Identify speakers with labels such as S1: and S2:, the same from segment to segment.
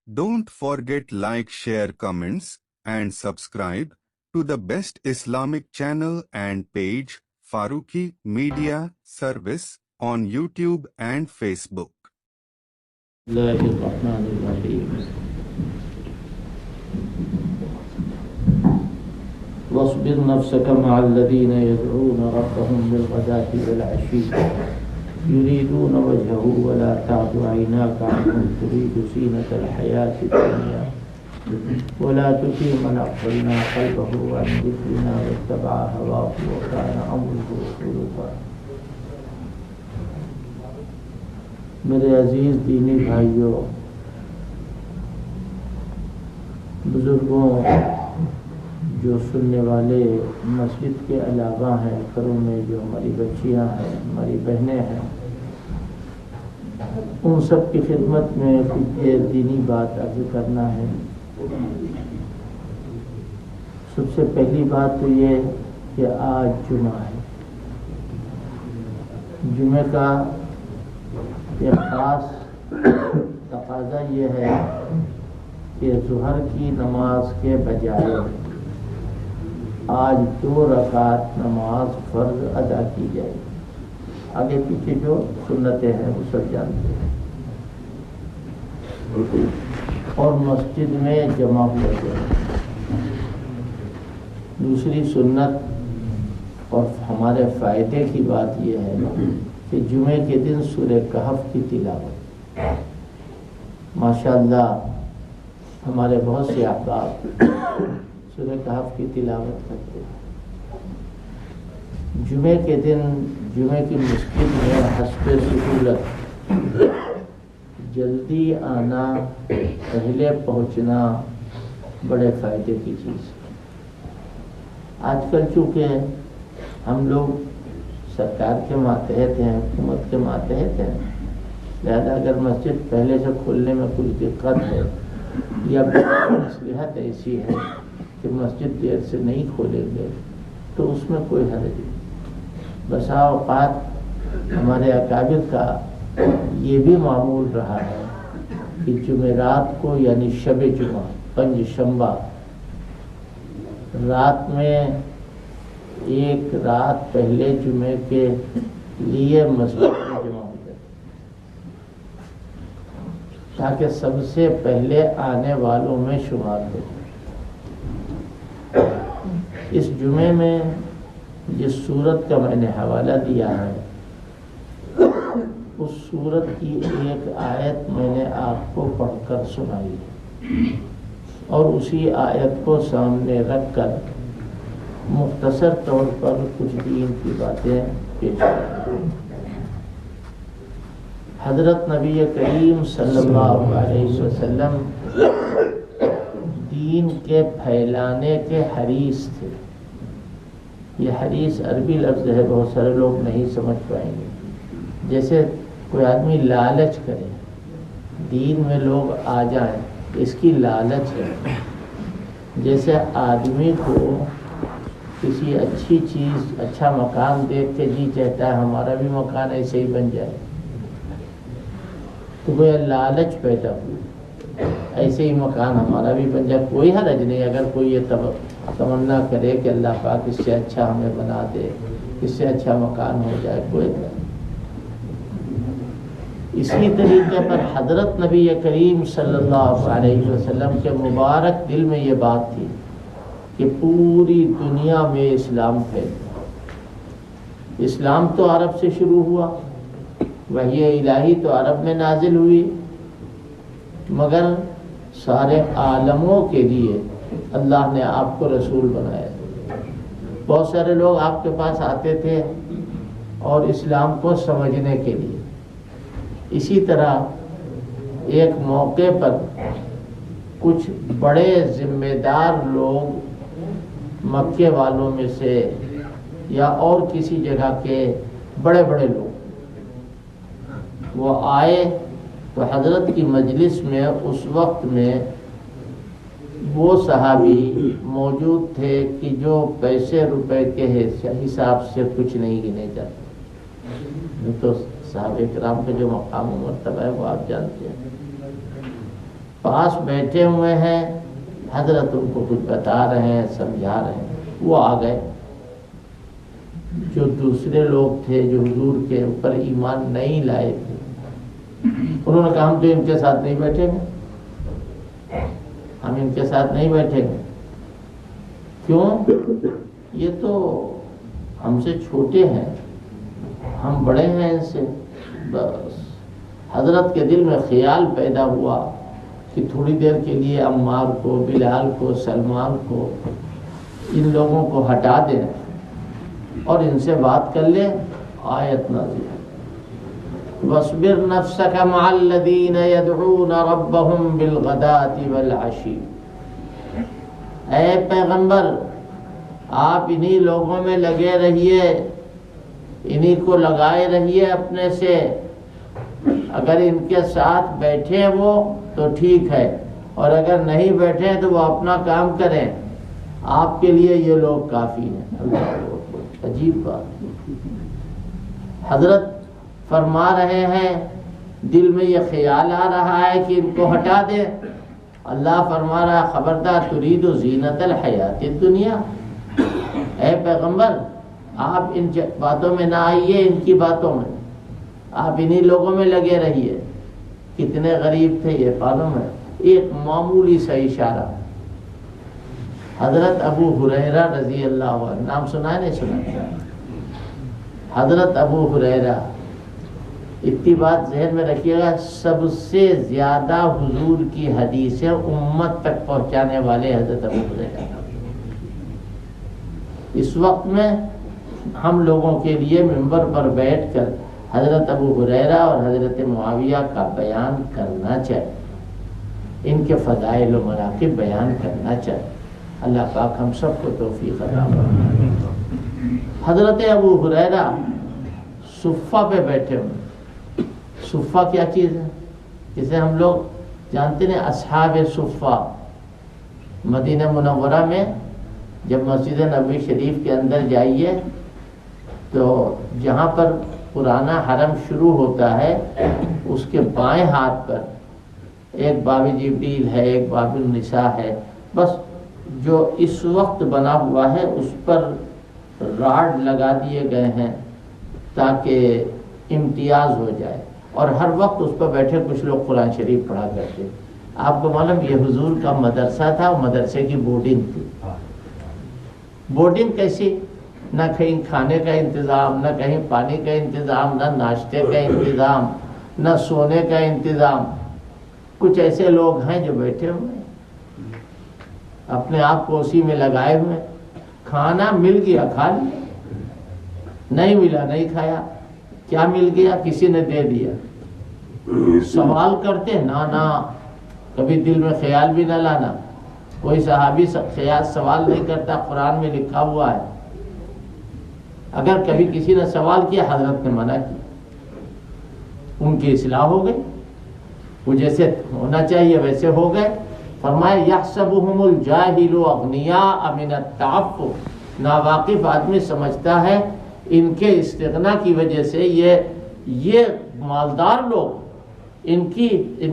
S1: Don't forget like, share, comments, and subscribe to the best Islamic channel and page Farooqi Media Service on YouTube and Facebook.
S2: الله الرحمن الرحيم واصبر نفسك مع الذين يدعون ربهم بالغداة والعشي يريدون وجهه ولا تعد عيناك عنهم تريد زينة الحياة الدنيا ولا تطع من أغفلنا قلبه عن ذكرنا واتبع هواه وكان أمره فرطا. میرے عزیز دینی بھائیوں، بزرگوں، جو سننے والے مسجد کے علاوہ ہیں، گھروں میں جو ہماری بچیاں ہیں، ہماری بہنیں ہیں، ان سب کی خدمت میں کچھ دینی بات عرض کرنا ہے۔ سب سے پہلی بات تو یہ کہ آج جمعہ ہے۔ جمعہ کا ایک خاص تقاضا یہ ہے کہ ظہر کی نماز کے بجائے آج 2 رکعت نماز فرض ادا کی جائے۔ آگے پیچھے جو سنتیں ہیں وہ سب جانتے ہیں، اور مسجد میں جمع ہو جائے۔ دوسری سنت اور ہمارے فائدے کی بات یہ ہے کہ جمعے کے دن سورہ کہف کی تلاوت۔ ماشاءاللہ ہمارے بہت سے احباب سورہ کہف کی تلاوت کرتے ہیں۔ جمعے کے دن جمعے کی مسجد میں حسب سہولت جلدی آنا، پہلے پہنچنا بڑے فائدے کی چیز ہے۔ آج کل چونکہ ہم لوگ سرکار کے ماتحت ہیں، حکومت کے ماتحت ہیں، لہذا اگر مسجد پہلے سے کھولنے میں کوئی دقت ہے یا مصلحت ایسی ہے کہ مسجد دیر سے نہیں کھولیں گے تو اس میں کوئی حرج نہیں۔ بسا اوقات ہمارے اکابر کا یہ بھی معمول رہا ہے کہ جمعرات کو یعنی شب جمعہ، پنج شنبہ، رات میں ایک رات پہلے جمعے کے لیے مسجد میں جمع ہو جائے تاکہ سب سے پہلے آنے والوں میں شمار ہو جائے۔ اس جمعے میں جس سورت کا میں نے حوالہ دیا ہے، اس سورت کی ایک آیت میں نے آپ کو پڑھ کر سنائی ہے، اور اسی آیت کو سامنے رکھ کر مختصر طور پر کچھ دین کی باتیں پیش کریں۔ حضرت نبی کریم صلی اللہ علیہ وسلم دین کے پھیلانے کے حریص تھے۔ یہ حریص عربی لفظ ہے، بہت سارے لوگ نہیں سمجھ پائیں گے۔ جیسے کوئی آدمی لالچ کرے، دین میں لوگ آ جائیں، اس کی لالچ ہے۔ جیسے آدمی کو کسی اچھی چیز، اچھا مکان دیکھ کے جی چاہتا ہے ہمارا بھی مکان ایسے ہی بن جائے، تو وہ لالچ پیدا ہوئی، ایسے ہی مکان ہمارا بھی بن جائے۔ کوئی حرج نہیں اگر کوئی یہ تمنا کرے کہ اللہ پاک اس سے اچھا ہمیں بنا دے، اس سے اچھا مکان ہو جائے، کوئی نہیں۔ اسی طریقے پر حضرت نبی کریم صلی اللہ علیہ وسلم کے مبارک دل میں یہ بات تھی کہ پوری دنیا میں اسلام پھیلے۔ اسلام تو عرب سے شروع ہوا، وحی الہی تو عرب میں نازل ہوئی، مگر سارے عالموں کے لیے اللہ نے آپ کو رسول بنایا۔ بہت سارے لوگ آپ کے پاس آتے تھے اور اسلام کو سمجھنے کے لیے۔ اسی طرح ایک موقع پر کچھ بڑے ذمہ دار لوگ مکے والوں میں سے یا اور کسی جگہ کے بڑے بڑے لوگ وہ آئے تو حضرت کی مجلس میں اس وقت میں وہ صحابی موجود تھے کہ جو پیسے روپے کے حساب سے کچھ نہیں گنے جاتے۔ تو صحابہ کرام کا جو مقام و مرتبہ ہے وہ آپ جانتے ہیں۔ پاس بیٹھے ہوئے ہیں، حضرت ان کو کچھ بتا رہے ہیں، سمجھا رہے ہیں، وہ آ گئے۔ جو دوسرے لوگ تھے جو حضور کے اوپر ایمان نہیں لائے تھے، انہوں نے کہا ہم تو ان کے ساتھ نہیں بیٹھیں گے، ہم ان کے ساتھ نہیں بیٹھیں گے۔ کیوں؟ یہ تو ہم سے چھوٹے ہیں، ہم بڑے ہیں ان سے۔ بس حضرت کے دل میں خیال پیدا ہوا کہ تھوڑی دیر کے لیے عمار کو، بلال کو، سلمان کو، ان لوگوں کو ہٹا دیں اور ان سے بات کر لیں۔ آیت نازل، وَاصْبِرْ نَفْسَكَ مَعَ الَّذِينَ يَدْعُونَ رَبَّهُمْ بِالْغَدَاةِ وَالْعَشِيِّ۔ اے پیغمبر، آپ انہی لوگوں میں لگے رہیے، انہی کو لگائے رہیے اپنے سے۔ اگر ان کے ساتھ بیٹھے وہ تو ٹھیک ہے، اور اگر نہیں بیٹھے تو وہ اپنا کام کریں، آپ کے لیے یہ لوگ کافی ہیں۔ اللہ اکبر، عجیب بات۔ حضرت فرما رہے ہیں، دل میں یہ خیال آ رہا ہے کہ ان کو ہٹا دیں۔ اللہ فرما رہا ہے خبردار، ترید زینت الحیات الدنیا۔ اے پیغمبر، آپ ان باتوں میں نہ آئیے، ان کی باتوں میں آپ انہی لوگوں میں لگے رہیے۔ کتنے غریب تھے یہ معلوم ہے؟ ایک معمولی سا اشارہ۔ حضرت ابو ہریرہ رضی اللہ عنہ، نام سنا ہے نہیں سنا؟ حضرت ابو ہریرہ، اتنی بات ذہن میں رکھیے گا، سب سے زیادہ حضور کی حدیثیں امت تک پہنچانے والے حضرت ابو ہریرہ۔ اس وقت میں ہم لوگوں کے لیے منبر پر بیٹھ کر حضرت ابو ہریرہ اور حضرت معاویہ کا بیان کرنا چاہیے، ان کے فضائل و مناقب بیان کرنا چاہیے۔ اللہ پاک ہم سب کو توفیق عطا فرمائے۔ حضرت ابو ہریرہ صفہ پہ بیٹھے ہوئے۔ صفہ کیا چیز ہے؟ جسے ہم لوگ جانتے ہیں اصحاب صفہ۔ مدینہ منورہ میں جب مسجد نبوی شریف کے اندر جائیے تو جہاں پر پرانا حرم شروع ہوتا ہے، اس کے بائیں ہاتھ پر ایک باب جبریل ہے، ایک باب النساء ہے۔ بس جو اس وقت بنا ہوا ہے اس پر راڈ لگا دیے گئے ہیں تاکہ امتیاز ہو جائے، اور ہر وقت اس پر بیٹھے کچھ لوگ قرآن شریف پڑھا کرتے۔ آپ کو معلوم یہ حضور کا مدرسہ تھا، اور مدرسے کی بورڈنگ تھی۔ بورڈنگ کیسی؟ نہ کہیں کھانے کا انتظام، نہ کہیں پانی کا انتظام، نہ ناشتے کا انتظام، نہ سونے کا انتظام۔ کچھ ایسے لوگ ہیں جو بیٹھے ہوئے ہیں، اپنے آپ کو اسی میں لگائے ہوئے۔ کھانا مل گیا کھا لیا، نہیں ملا نہیں کھایا۔ کیا مل گیا؟ کسی نے دے دیا۔ سوال کرتے نہ کبھی دل میں خیال بھی نہ لانا۔ کوئی صحابی خیال سوال نہیں کرتا، قرآن میں لکھا ہوا ہے۔ اگر کبھی کسی نے سوال کیا، حضرت نے منع کیا، ان کی اصلاح ہو گئی، وہ جیسے ہونا چاہیے ویسے ہو گئے۔ فرمایا یحسبهم الجاہل اغنیاء من التعفف، ناواقف آدمی سمجھتا ہے ان کے استغنا کی وجہ سے یہ مالدار لوگ ان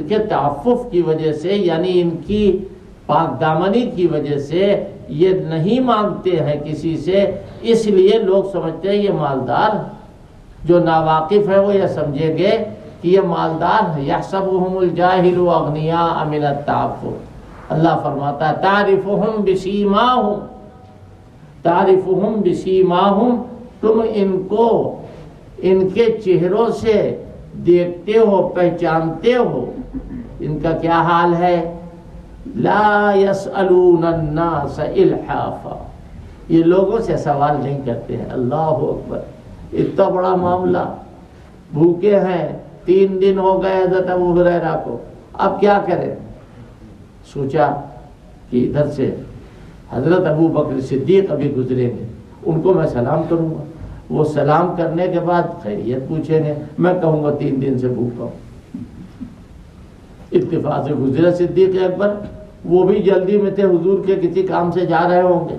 S2: کے تعفف کی وجہ سے، یعنی ان کی پاک دامنی کی وجہ سے یہ نہیں مانگتے ہیں کسی سے، اس لیے لوگ سمجھتے ہیں یہ مالدار۔ جو ناواقف ہے وہ یہ سمجھیں گے کہ یہ مالدار ہے۔ یحسبهم الجاہل اغنیاء من التعفف۔ اللہ فرماتا ہے تعرفهم بسیماہم، تعرفهم بسیماہم، تم ان کو ان کے چہروں سے دیکھتے ہو، پہچانتے ہو۔ ان کا کیا حال ہے؟ لا يسألون الناس الحافا، یہ لوگوں سے سوال نہیں کرتے ہیں۔ اللہ اکبر، اتنا بڑا معاملہ۔ بھوکے ہیں، 3 دن ہو گئے حضرت ابو ہریرہ کو، اب کیا کریں؟ سوچا کہ ادھر سے حضرت ابو بکر صدیق ابھی گزریں گے، ان کو میں سلام کروں گا۔ وہ سلام کرنے کے بعد خیریت پوچھیں گے، میں کہوں گا 3 دن سے بھوکا ہوں۔ اتفاق سے گزرے صدیق اکبر، وہ بھی جلدی میں تھے، حضور کے کسی کام سے جا رہے ہوں گے۔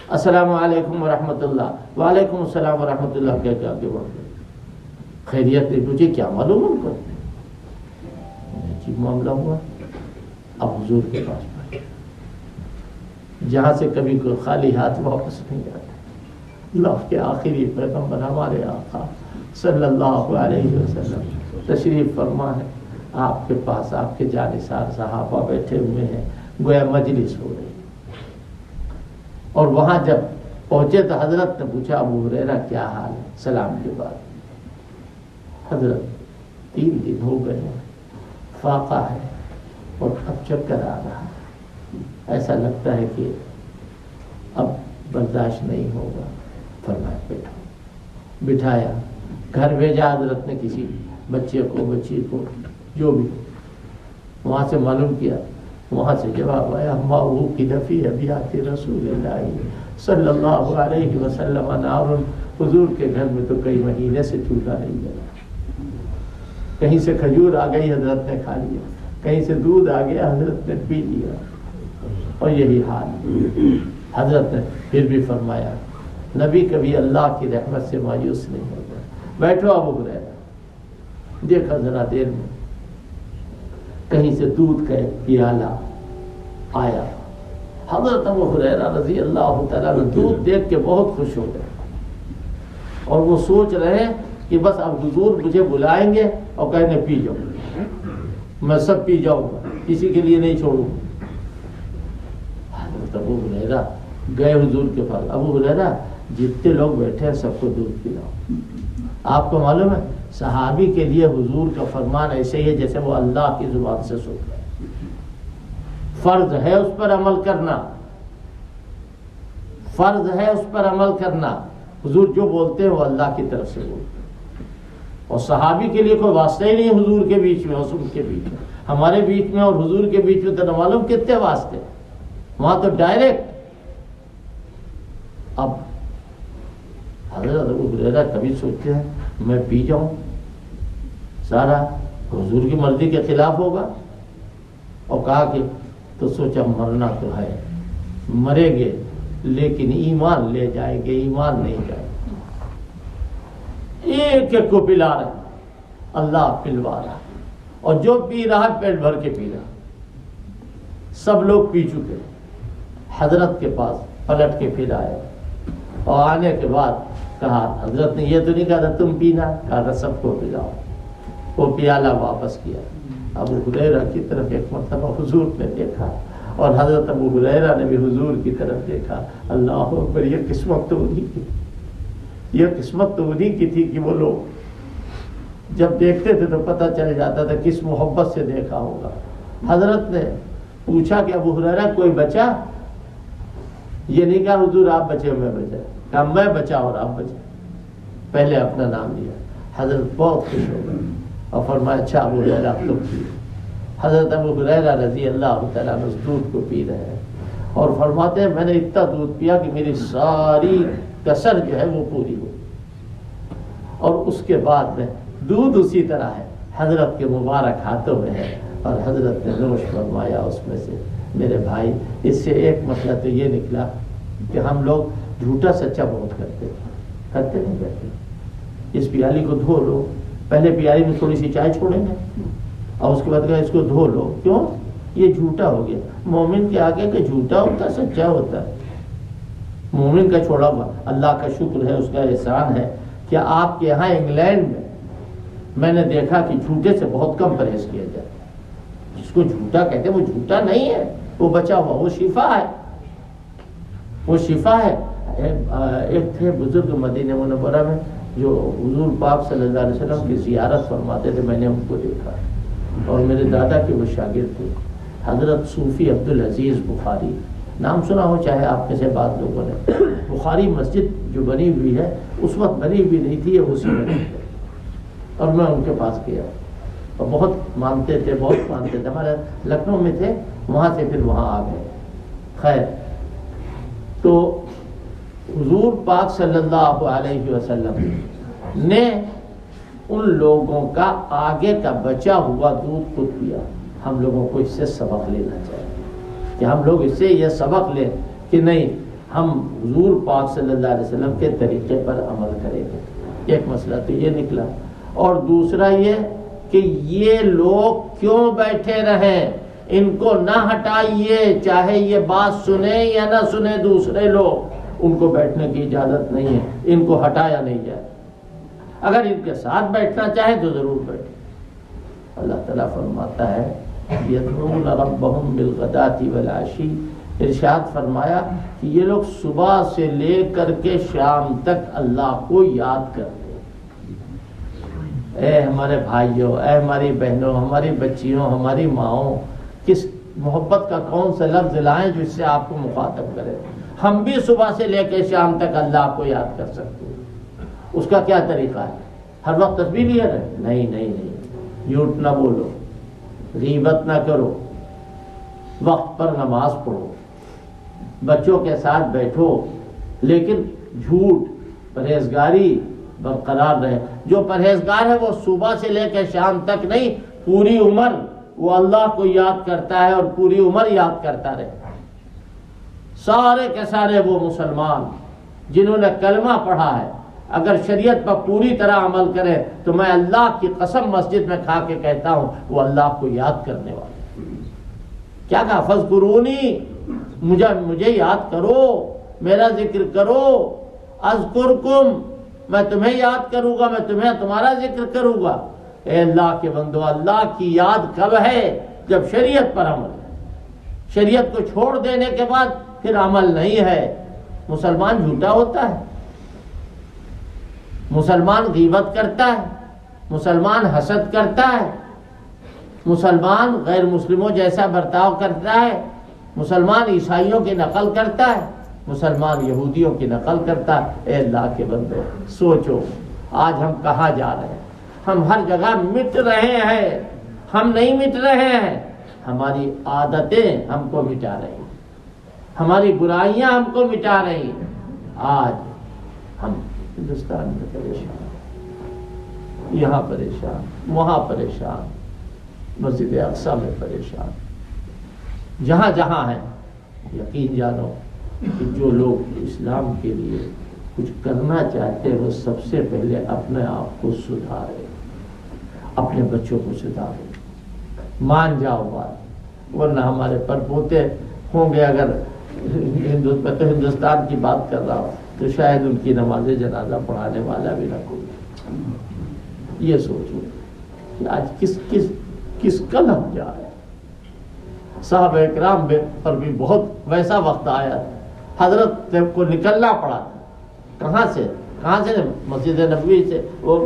S2: السلام علیکم ورحمۃ اللہ، وعلیکم السلام ورحمۃ اللہ کہہ کے آگے بڑھ گئے۔ خیریت نہیں پوچھی، کیا معلوم ان کو؟ عجیب معاملہ ہوا۔ اب حضور کے پاس بیٹھے جہاں سے کبھی کوئی خالی ہاتھ واپس نہیں آتا۔ اللہ کے آخری پیغمبر ہمارے آقا صلی اللہ علیہ وسلم تشریف فرما ہے، آپ کے پاس آپ کے جانثار صحابہ بیٹھے ہوئے ہیں، گویا مجلس ہو رہی ہے۔ اور وہاں جب پہنچے تو حضرت نے پوچھا ابو ہریرہ کیا حال ہے؟ سلام کے بعد حضرت 3 دن ہو گئے ہیں، فاقہ ہے اور اب چکر آ رہا ہے، ایسا لگتا ہے کہ اب برداشت نہیں ہوگا۔ فرمایا بیٹھو، بٹھایا، گھر بھیجا حضرت نے کسی بچے کو بچی کو جو بھی، وہاں سے معلوم کیا، وہاں سے جواب آیا ماؤ کی دفی ابیات رسول اللہ صلی اللہ علیہ وسلم نار، حضور کے گھر میں تو کئی مہینے سے چولہا نہیں جلا، کہیں سے کھجور آ گئی حضرت نے کھا لیا، کہیں سے دودھ آ گیا حضرت نے پی لیا، اور یہی حال۔ حضرت نے پھر بھی فرمایا نبی کبھی اللہ کی رحمت سے مایوس نہیں ہوتا، بیٹھو ابو ہریرہ۔ دیکھا ذرا دیر میں کہیں سے دودھ کا ایک پیالہ آیا، حضرت ابو ہریرہ رضی اللہ تعالیٰ نے دودھ دیکھ کے بہت خوش ہو گئے، اور وہ سوچ رہے ہیں کہ بس اب حضور مجھے بلائیں گے اور کہیں گے پی جاؤ، میں سب پی جاؤں گا، کسی کے لیے نہیں چھوڑوں گا۔ حضرت ابو ہریرہ گئے حضور کے پاس، ابو ہریرہ جتنے لوگ بیٹھے ہیں سب کو دودھ پلاؤ۔ آپ کو معلوم ہے صحابی کے لیے حضور کا فرمان ایسے ہی ہے جیسے وہ اللہ کی زبان سے سن رہے ہیں، فرض ہے اس پر عمل کرنا، فرض ہے اس پر عمل کرنا۔ حضور جو بولتے ہیں وہ اللہ کی طرف سے بولتے ہیں، اور صحابی کے لیے کوئی واسطہ ہی نہیں حضور کے بیچ میں اور ان کے بیچ میں، ہمارے بیچ میں اور حضور کے بیچ میں تو معلوم کتنے واسطے، وہاں تو ڈائریکٹ۔ اب حضرت ابو ہریرہ کبھی سوچتے ہیں میں پی جاؤں، سارا حضور کی مرضی کے خلاف ہوگا، اور کہا کہ تو سوچا مرنا تو ہے، مریں گے لیکن ایمان لے جائیں گے، ایمان نہیں جائے گے۔ ایک ایک کو پلا رہے، اللہ پلوا رہا، اور جو پی رہا پیٹ بھر کے پی رہا۔ سب لوگ پی چکے، حضرت کے پاس پلٹ کے پھر آئے، اور آنے کے بعد کہا حضرت نے یہ تو نہیں کہا تھا تم پینا، کہا تھا سب کو پلاؤ۔ وہ پیالہ واپس کیا، ابو ہریرہ کی طرف ایک مرتبہ حضور نے دیکھا، اور حضرت ابو ہریرہ نے بھی حضور کی طرف دیکھا۔ اللہ اکبر، یہ قسمت تو انہی کی، یہ قسمت تو انہی کی تھی کہ وہ لوگ جب دیکھتے تھے تو پتہ چل جاتا تھا کس محبت سے دیکھا ہوگا۔ حضرت نے پوچھا کہ ابو ہریرہ کوئی بچا؟ یہ نہیں کہا حضور آپ بچے میں بچا، کہا میں بچا اور آپ بچے، پہلے اپنا نام لیا۔ حضرت بہت خوش ہو گئے اور فرمایا اچھا ابو ہریرہ تم پی۔ حضرت ابو ہریرہ رضی اللہ تعالیٰ عنہ اس دودھ کو پی رہے ہیں، اور فرماتے ہیں میں نے اتنا دودھ پیا کہ میری ساری کسر جو ہے وہ پوری ہوئی، اور اس کے بعد میں دودھ اسی طرح ہے، حضرت کے مبارک ہاتھوں میں ہے، اور حضرت نے نوش فرمایا اس میں سے۔ میرے بھائی اس سے ایک مسئلہ تو یہ نکلا کہ ہم لوگ جھوٹا سچا بہت کرتے نہیں کرتے۔ اس پیالی کو دھو لو، پہلے پیالی میں تھوڑی سی چائے چھوڑیں گے اور اس کے بعد کہا اس کو دھو لو، کیوں؟ یہ جھوٹا ہو گیا۔ مومن کے آگے کہ جھوٹا ہوتا ہے سچا ہوتا ہے، مومن کا چھوڑا ہوا۔ اللہ کا شکر ہے، اس کا احسان ہے کہ آپ کے یہاں انگلینڈ میں نے دیکھا کہ جھوٹے سے بہت کم پرہیز کیا جاتا ہے۔ جس کو جھوٹا کہتے ہیں وہ جھوٹا نہیں ہے، وہ بچا ہوا، وہ شفا ہے، وہ شفا ہے۔ ایک تھے بزرگ مدینہ منورہ میں جو حضور پاک صلی اللہ علیہ وسلم کی زیارت فرماتے تھے، میں نے ان کو دیکھا، اور میرے دادا کے وہ شاگرد تھے، حضرت صوفی عبدالعزیز بخاری، نام سنا ہو چاہے آپ میں سے بعض لوگوں نے۔ بخاری مسجد جو بنی ہوئی ہے اس وقت بنی ہوئی نہیں تھی، یہ اسی میں تھی، اور میں ان کے پاس گیا اور بہت مانتے تھے، بہت مانتے تھے۔ ہمارے لکھنؤ میں تھے، وہاں سے پھر وہاں آ گئے۔ خیر، تو حضور پاک صلی اللہ علیہ وسلم نے ان لوگوں کا آگے کا بچا ہوا دودھ خود پیا۔ ہم لوگوں کو اس سے سبق لینا چاہیے کہ ہم لوگ اس سے یہ سبق لیں کہ نہیں، ہم حضور پاک صلی اللہ علیہ وسلم کے طریقے پر عمل کریں گے۔ ایک مسئلہ تو یہ نکلا، اور دوسرا یہ کہ یہ لوگ کیوں بیٹھے رہیں، ان کو نہ ہٹائیے، چاہے یہ بات سنیں یا نہ سنیں دوسرے لوگ، ان کو بیٹھنے کی اجازت نہیں ہے، ان کو ہٹایا نہیں جائے۔ اگر ان کے ساتھ بیٹھنا چاہیں تو ضرور بیٹھیں۔ اللہ تعالیٰ فرماتا ہے یدعون ربهم بالغداۃ والعشی، ارشاد فرمایا کہ یہ لوگ صبح سے لے کر کے شام تک اللہ کو یاد کرتے ہیں۔ اے ہمارے بھائیوں، اے ہماری بہنوں، ہماری بچیوں، ہماری ماؤں، کس محبت کا کون سا لفظ لائیں جو اس سے آپ کو مخاطب کرے۔ ہم بھی صبح سے لے کے شام تک اللہ کو یاد کر سکتے ہیں۔ اس کا کیا طریقہ ہے؟ ہر وقت تسبیح لیے رہے؟ نہیں، جھوٹ نہ بولو، غیبت نہ کرو، وقت پر نماز پڑھو، بچوں کے ساتھ بیٹھو، لیکن جھوٹ، پرہیزگاری برقرار رہے۔ جو پرہیزگار ہے وہ صبح سے لے کے شام تک نہیں، پوری عمر وہ اللہ کو یاد کرتا ہے اور پوری عمر یاد کرتا رہے۔ سارے کے سارے وہ مسلمان جنہوں نے کلمہ پڑھا ہے اگر شریعت پر پوری طرح عمل کرے تو میں اللہ کی قسم مسجد میں کھا کے کہتا ہوں وہ اللہ کو یاد کرنے والے۔ کیا کہا؟ فاذکرونی، مجھے یاد کرو، میرا ذکر کرو، اذکرکم، میں تمہیں یاد کروں گا، میں تمہارا ذکر کروں گا۔ اے اللہ کے بندو، اللہ کی یاد کب ہے؟ جب شریعت پر عمل ہے۔ شریعت کو چھوڑ دینے کے بعد پھر عمل نہیں ہے۔ مسلمان جھوٹا ہوتا ہے، مسلمان غیبت کرتا ہے، مسلمان حسد کرتا ہے، مسلمان غیر مسلموں جیسا برتاؤ کرتا ہے، مسلمان عیسائیوں کی نقل کرتا ہے، مسلمان یہودیوں کی نقل کرتا ہے۔ اے اللہ کے بندو سوچو، آج ہم کہاں جا رہے ہیں؟ ہم ہر جگہ مٹ رہے ہیں۔ ہم نہیں مٹ رہے ہیں، ہماری عادتیں ہم کو مٹا رہی ہیں، ہماری برائیاں ہم کو مٹا رہی ہیں۔ آج ہم ہندوستان میں پریشان، یہاں پریشان، وہاں پریشان، مسجد اقصی میں پریشان، جہاں جہاں ہیں۔ یقین جانو کہ جو لوگ اسلام کے لیے کچھ کرنا چاہتے ہیں وہ سب سے پہلے اپنے آپ کو سدھارے، اپنے بچوں کو سدھارے، مان جاؤ بات، ورنہ ہمارے پر پوتے ہوں گے اگر میں تو ہندوستان کی بات کر رہا ہوں تو شاید ان کی نماز جنازہ پڑھانے والا بھی نہ کوئی۔ یہ سوچو کہ آج کس قلم جا رہے ہیں۔ صحابہ اکرام پر بھی بہت ویسا وقت آیا، حضرت کو نکلنا پڑا۔ کہاں سے؟ مسجد نبوی سے، وہ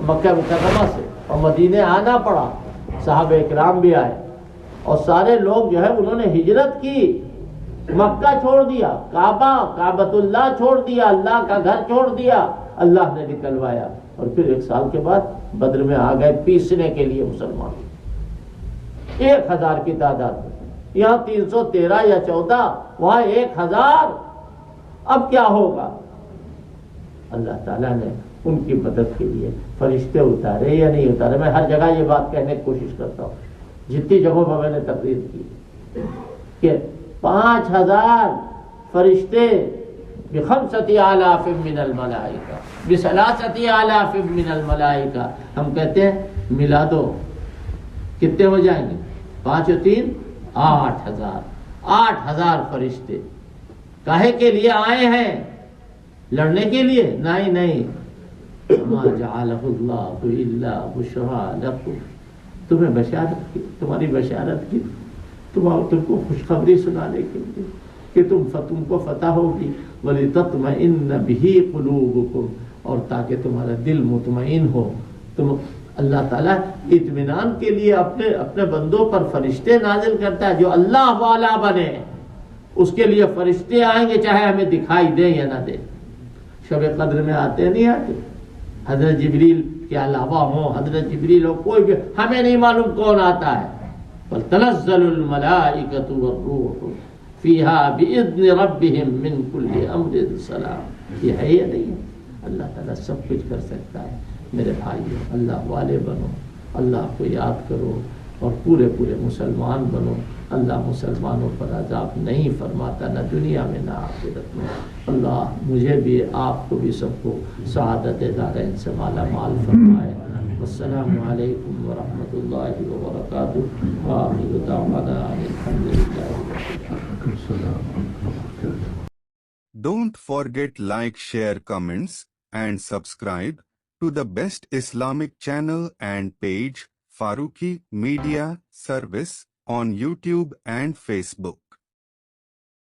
S2: مکہ مکرمہ سے، اور مدینے آنا پڑا۔ صحابہ اکرام بھی آئے اور سارے لوگ جو ہے انہوں نے ہجرت کی، مکہ چھوڑ دیا، کعبۃ اللہ چھوڑ دیا، اللہ کا گھر چھوڑ دیا، اللہ نے نکلوایا۔ اور پھر 1 سال کے بعد بدر میں آ گئے پیسنے کے لیے مسلمان، 1000 کی تعداد میں، یہاں 313 یا 14، وہاں 1000۔ اب کیا ہوگا؟ اللہ تعالیٰ نے ان کی مدد کے لیے فرشتے اتارے یا نہیں اتارے؟ میں ہر جگہ یہ بات کہنے کی کوشش کرتا ہوں، جتنی جگہوں پر میں نے تقریر کی، کہ 5000 فرشتے ب5,000 من الملائکہ، ب3,000 من الملائکہ، ہم کہتے ہیں ملا دو، کتنے ہو جائیں گے؟ 5 اور 3 8,000، 8,000 فرشتے کاہے کے لیے آئے ہیں؟ لڑنے کے لیے؟ نہیں، ما جعلہ اللہ الا بشرا لکم، تمہیں بشارت کی، تمہاری بشارت کی، تم کو خوشخبری سنانے کے لیے کہ تم کو فتح ہوگی، وَلِتَطْمَئِنَّ بِهِ قُلُوبُكُمْ، اور تاکہ تمہارا دل مطمئن ہو۔ تم اللہ تعالیٰ اطمینان کے لیے اپنے بندوں پر فرشتے نازل کرتا ہے، جو اللہ والا بنے اس کے لیے فرشتے آئیں گے، چاہے ہمیں دکھائی دیں یا نہ دیں۔ شب قدر میں آتے نہیں آتے؟ حضرت جبریل کے علاوہ ہوں، حضرت جبریل ہو، کوئی بھی، ہمیں نہیں معلوم کون آتا ہے۔ فَتَنَزَّلُ الْمَلَائِكَةُ وَالرُّوحُ فِيهَا بِإِذْنِ رَبِّهِمْ مِنْ كُلِّ أَمْرٍ سَلَامٍ۔ یہ ہے یا نہیں ہے؟ اللہ تعالیٰ سب کچھ کر سکتا ہے۔ میرے بھائیو، اللہ والے بنو، اللہ کو یاد کرو اور پورے مسلمان بنو۔ اللہ مسلمانوں پر عذاب نہیں فرماتا، نہ دنیا میں نہ آخرت میں۔ اللہ مجھے بھی، آپ کو بھی، سب کو سعادت دارین سے مالا مال فرمائے۔ والسلام علیکم ورحمۃ اللہ وبرکاتہ وآخر دعوانا ان الحمد للہ رب العالمین.
S1: Don't forget like, share, comments, and subscribe to the best Islamic channel and page Farooqi Media Service on YouTube and Facebook.